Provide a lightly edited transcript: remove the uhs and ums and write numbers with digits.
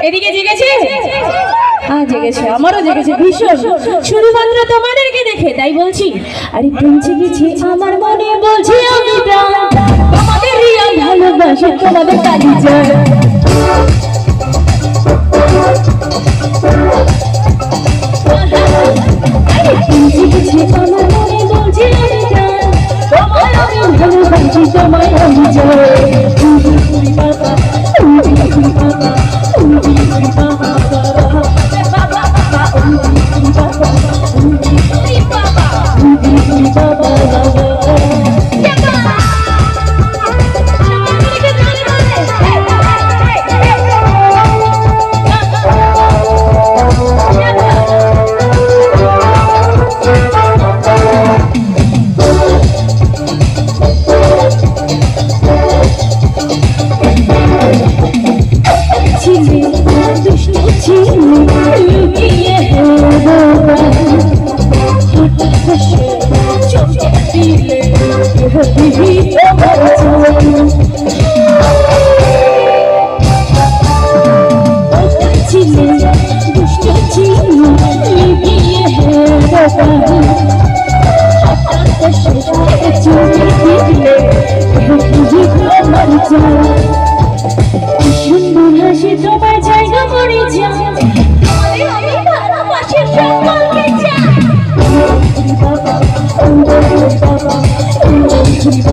এদিকে জেগেছে? হ্যাঁ জেগেছে, আমারও জেগেছে ভীষণ, শুধুমাত্র তোমাদেরকে দেখে তাই বলছি। আরে প্রেম জেগেছে আমার মনে, বলছি আমি প্রাণ, তোমাদের রিয়া ভালোবাসে তোমাদের কালি যায়। প্রেম জেগেছে আমার মনে, বলছি আমি প্রাণ, তোমায় আমি ভালোবাসি, তোমায় আমি যাই। Thank you.